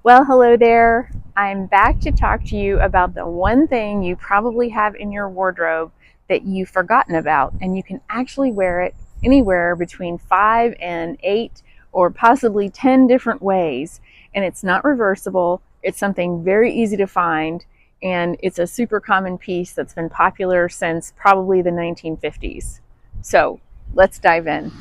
Well, hello there. I'm back to talk to you about the one thing you probably have in your wardrobe that you've forgotten about, and you can actually wear it anywhere between 5 and 8 or possibly 10 different ways. And it's not reversible, it's something very easy to find, and it's a super common piece that's been popular since probably the 1950s. So let's dive in.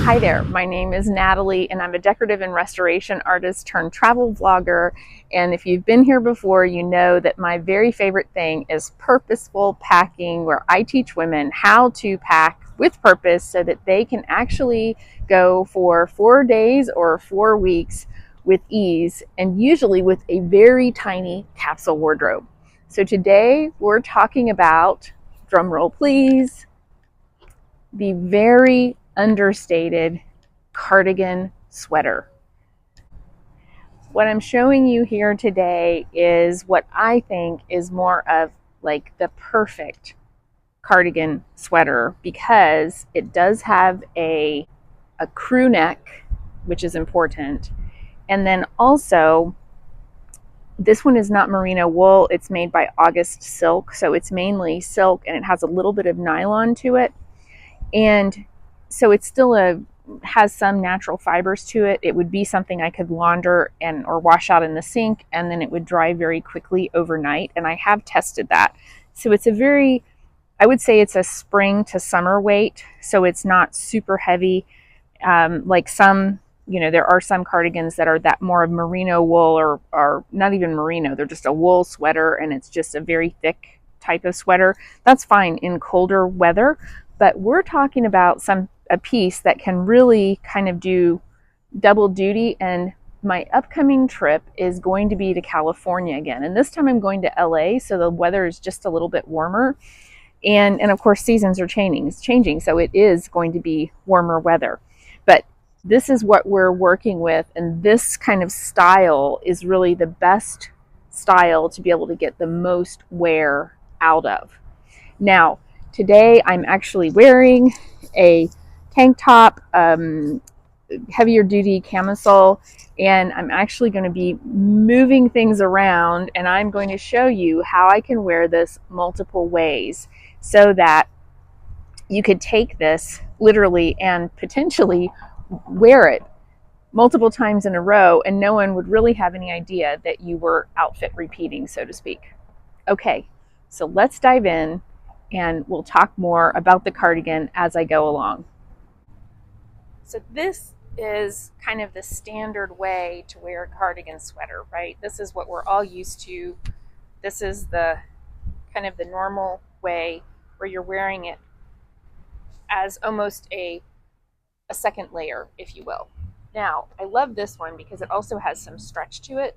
Hi there, my name is Natalie, and I'm a decorative and restoration artist turned travel vlogger. And if you've been here before, you know that my very favorite thing is purposeful packing, where I teach women how to pack with purpose so that they can actually go for 4 days or 4 weeks with ease, and usually with a very tiny capsule wardrobe. So today we're talking about, drumroll please, the very understated cardigan sweater. What I'm showing you here today is what I think is more of like the perfect cardigan sweater, because it does have a crew neck, which is important. And then also, this one is not merino wool, it's made by August Silk. So it's mainly silk and it has a little bit of nylon to it. And so it's still has some natural fibers to it. It would be something I could launder and or wash out in the sink, and then it would dry very quickly overnight. And I have tested that. So it's a very, I would say it's a spring to summer weight. So it's not super heavy. Like some, there are some cardigans that are that more of merino wool, or not even merino. They're just a wool sweater, and it's just a very thick type of sweater. That's fine in colder weather. But we're talking about a piece that can really kind of do double duty. And my upcoming trip is going to be to California again. And this time I'm going to LA, so the weather is just a little bit warmer. And of course seasons are changing, so it is going to be warmer weather. But this is what we're working with, and this kind of style is really the best style to be able to get the most wear out of. Now, today I'm actually wearing a tank top, heavier duty camisole, and I'm actually going to be moving things around, and I'm going to show you how I can wear this multiple ways so that you could take this literally and potentially wear it multiple times in a row, and no one would really have any idea that you were outfit repeating, so to speak. Okay, so let's dive in and we'll talk more about the cardigan as I go along. So this is kind of the standard way to wear a cardigan sweater, right? This is what we're all used to. This is the kind of the normal way where you're wearing it as almost a second layer, if you will. Now, I love this one because it also has some stretch to it.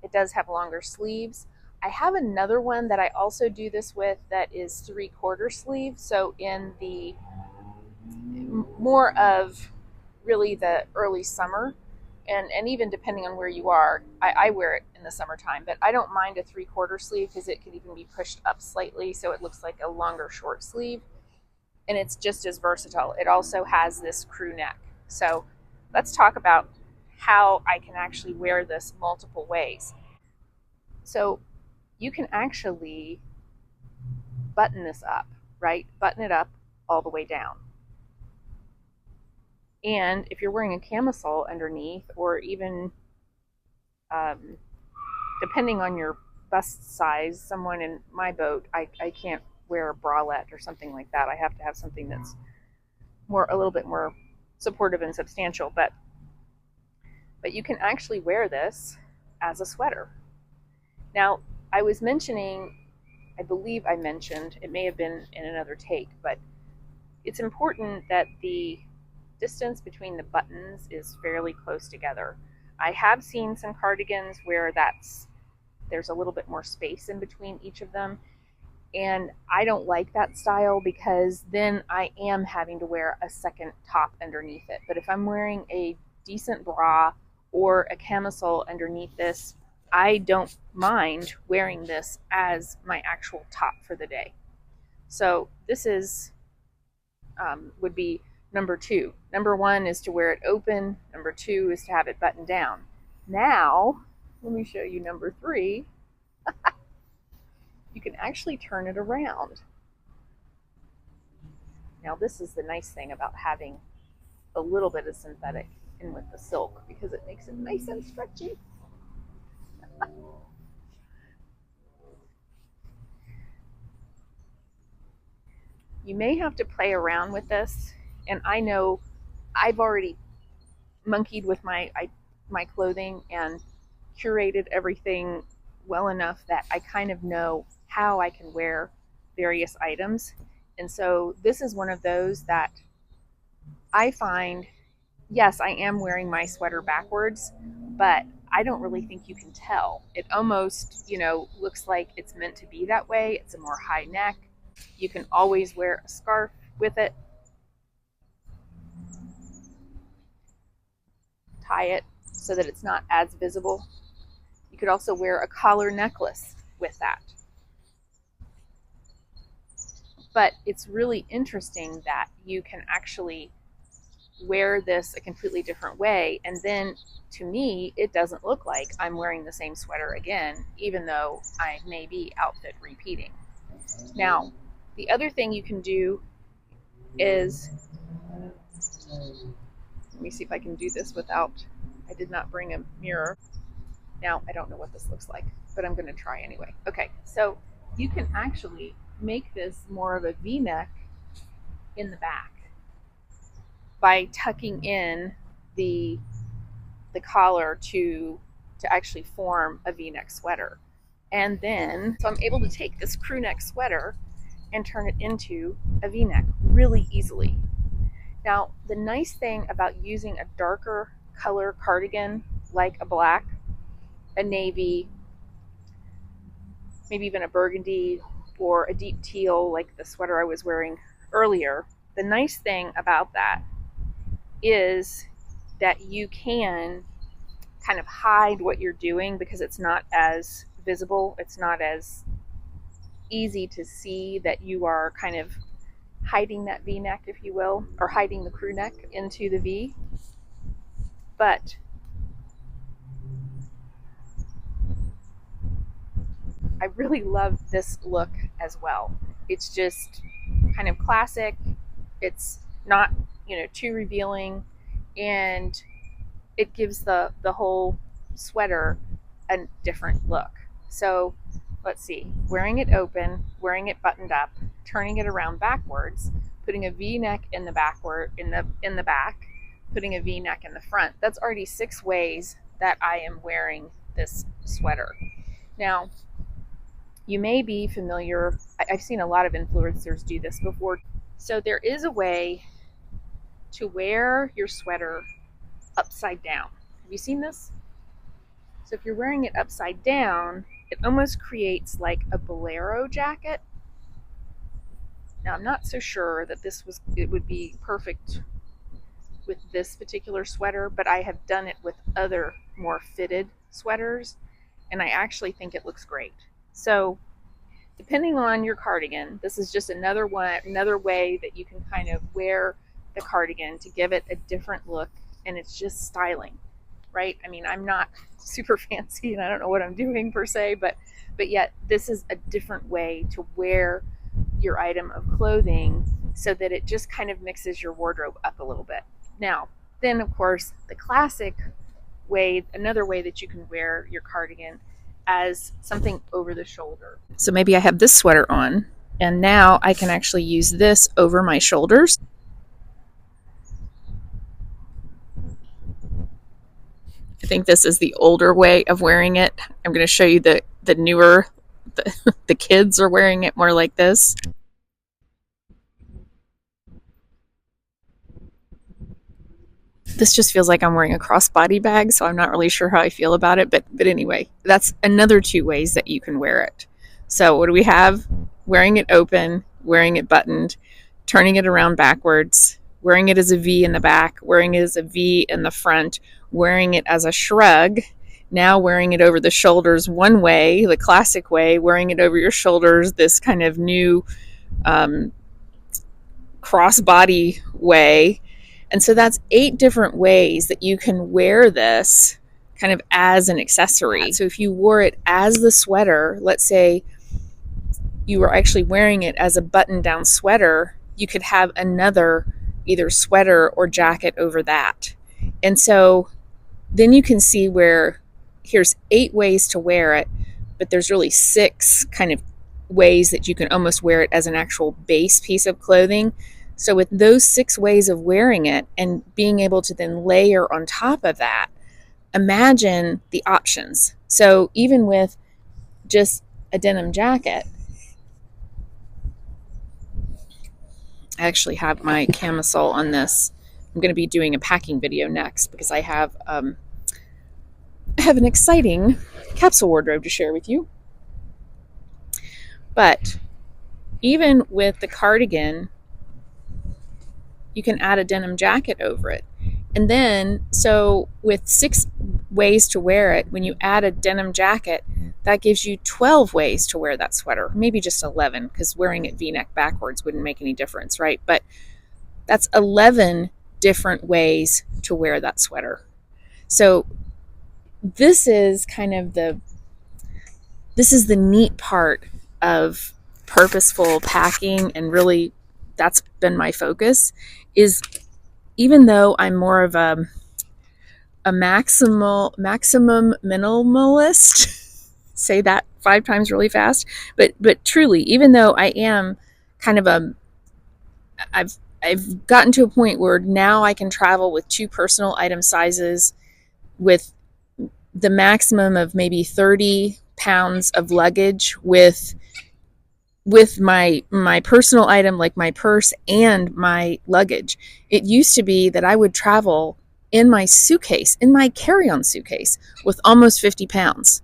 It does have longer sleeves. I have another one that I also do this with that is 3/4 sleeve. So in the more of really the early summer, and even depending on where you are, I wear it in the summertime, but I don't mind a 3/4 sleeve because it can even be pushed up slightly so it looks like a longer short sleeve, and it's just as versatile. It also has this crew neck. So let's talk about how I can actually wear this multiple ways. So you can actually button this up, right? Button it up all the way down. And if you're wearing a camisole underneath, or even depending on your bust size, someone in my boat, I can't wear a bralette or something like that. I have to have something that's a little bit more supportive and substantial. But you can actually wear this as a sweater. Now, I was mentioning, I believe I mentioned, it may have been in another take, but it's important that the distance between the buttons is fairly close together. I have seen some cardigans where there's a little bit more space in between each of them, and I don't like that style because then I am having to wear a second top underneath it. But if I'm wearing a decent bra or a camisole underneath this, I don't mind wearing this as my actual top for the day. So this is would be number 2. Number 1 is to wear it open. Number 2 is to have it buttoned down. Now let me show you number 3. You can actually turn it around. Now this is the nice thing about having a little bit of synthetic in with the silk, because it makes it nice and stretchy. You may have to play around with this, and I know I've already monkeyed with my clothing and curated everything well enough that I kind of know how I can wear various items. And so this is one of those that I find, yes, I am wearing my sweater backwards, but I don't really think you can tell. It almost, looks like it's meant to be that way. It's a more high neck. You can always wear a scarf with it. Tie it so that it's not as visible. You could also wear a collar necklace with that. But it's really interesting that you can actually wear this a completely different way, and then to me it doesn't look like I'm wearing the same sweater again, even though I may be outfit repeating. Now, the other thing you can do is, let me see if I can do this without, I did not bring a mirror. Now, I don't know what this looks like, but I'm going to try anyway. Okay, so you can actually make this more of a V-neck in the back by tucking in the collar to actually form a V-neck sweater. And then, so I'm able to take this crew neck sweater and turn it into a V-neck really easily. Now, the nice thing about using a darker color cardigan, like a black, a navy, maybe even a burgundy, or a deep teal like the sweater I was wearing earlier, the nice thing about that is that you can kind of hide what you're doing because it's not as visible. It's not as easy to see that you are kind of hiding that V-neck, if you will, or hiding the crew neck into the V. But I really love this look as well. It's just kind of classic. It's not, too revealing, and it gives the whole sweater a different look. So let's see, wearing it open, wearing it buttoned up, turning it around backwards, putting a V-neck in the back, putting a V-neck in the front. That's already 6 ways that I am wearing this sweater. Now, you may be familiar, I've seen a lot of influencers do this before. So there is a way to wear your sweater upside down. Have you seen this? So if you're wearing it upside down, it almost creates like a bolero jacket. Now, I'm not so sure that it would be perfect with this particular sweater, but I have done it with other more fitted sweaters, and I actually think it looks great. So depending on your cardigan, this is just another way that you can kind of wear the cardigan to give it a different look, and it's just styling, right? I mean, I'm not super fancy and I don't know what I'm doing per se, but yet this is a different way to wear your item of clothing so that it just kind of mixes your wardrobe up a little bit. Now, then of course, the classic way, another way that you can wear your cardigan as something over the shoulder. So maybe I have this sweater on, and now I can actually use this over my shoulders. I think this is the older way of wearing it. I'm going to show you the newer, the kids are wearing it more like this. This just feels like I'm wearing a crossbody bag, so I'm not really sure how I feel about it. But anyway, that's another 2 ways that you can wear it. So what do we have? Wearing it open, wearing it buttoned, turning it around backwards, wearing it as a V in the back, wearing it as a V in the front, wearing it as a shrug, now wearing it over the shoulders one way, the classic way, wearing it over your shoulders, this kind of new crossbody way. And so that's 8 different ways that you can wear this kind of as an accessory. So if you wore it as the sweater, let's say you were actually wearing it as a button-down sweater, you could have another either sweater or jacket over that. And so then you can see where here's 8 ways to wear it, but there's really 6 kind of ways that you can almost wear it as an actual base piece of clothing. So with those 6 ways of wearing it and being able to then layer on top of that, imagine the options. So even with just a denim jacket, I actually have my camisole on this. I'm going to be doing a packing video next because I have an exciting capsule wardrobe to share with you. But even with the cardigan, you can add a denim jacket over it. And then, so with 6 ways to wear it, when you add a denim jacket, that gives you 12 ways to wear that sweater. Maybe just 11, because wearing it V-neck backwards wouldn't make any difference, right? But that's 11 different ways to wear that sweater. So this is kind of the neat part of purposeful packing, and really that's been my focus, is even though I'm more of a maximum minimalist, say that 5 times really fast, but truly, even though I am kind of I've gotten to a point where now I can travel with 2 personal item sizes with the maximum of maybe 30 pounds of luggage with my personal item, like my purse and my luggage. It used to be that I would travel in my suitcase, in my carry-on suitcase, with almost 50 pounds.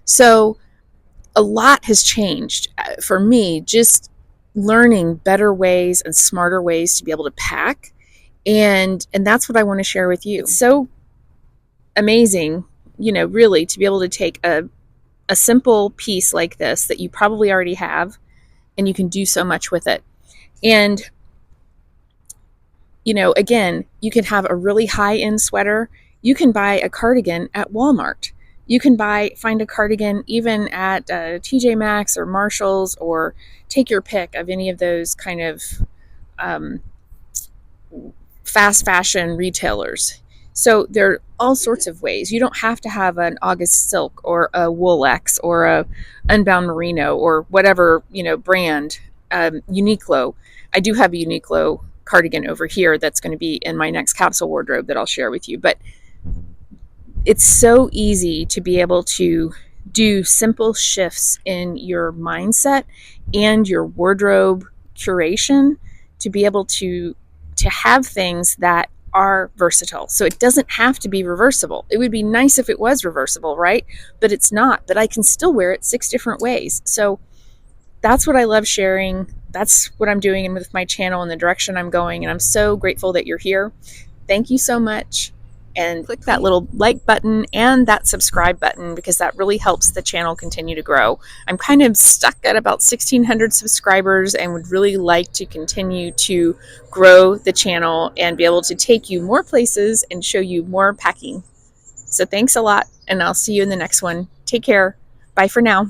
So a lot has changed for me, just learning better ways and smarter ways to be able to pack. And that's what I want to share with you. It's so amazing, really, to be able to take a simple piece like this that you probably already have, and you can do so much with it. And, again, you can have a really high-end sweater. You can buy a cardigan at Walmart. You can find a cardigan even at TJ Maxx or Marshall's, or take your pick of any of those kind of fast fashion retailers. So there are all sorts of ways. You don't have to have an August Silk or a Wool-X or a Unbound Merino or whatever, brand. Uniqlo. I do have a Uniqlo cardigan over here that's going to be in my next capsule wardrobe that I'll share with you. But it's so easy to be able to do simple shifts in your mindset and your wardrobe curation to be able to have things that are versatile. So it doesn't have to be reversible. It would be nice if it was reversible, right? But it's not. But I can still wear it 6 different ways. So that's what I love sharing. That's what I'm doing with my channel and the direction I'm going. And I'm so grateful that you're here. Thank you so much. And click that little like button and that subscribe button, because that really helps the channel continue to grow. I'm kind of stuck at about 1,600 subscribers and would really like to continue to grow the channel and be able to take you more places and show you more packing. So thanks a lot, and I'll see you in the next one. Take care. Bye for now.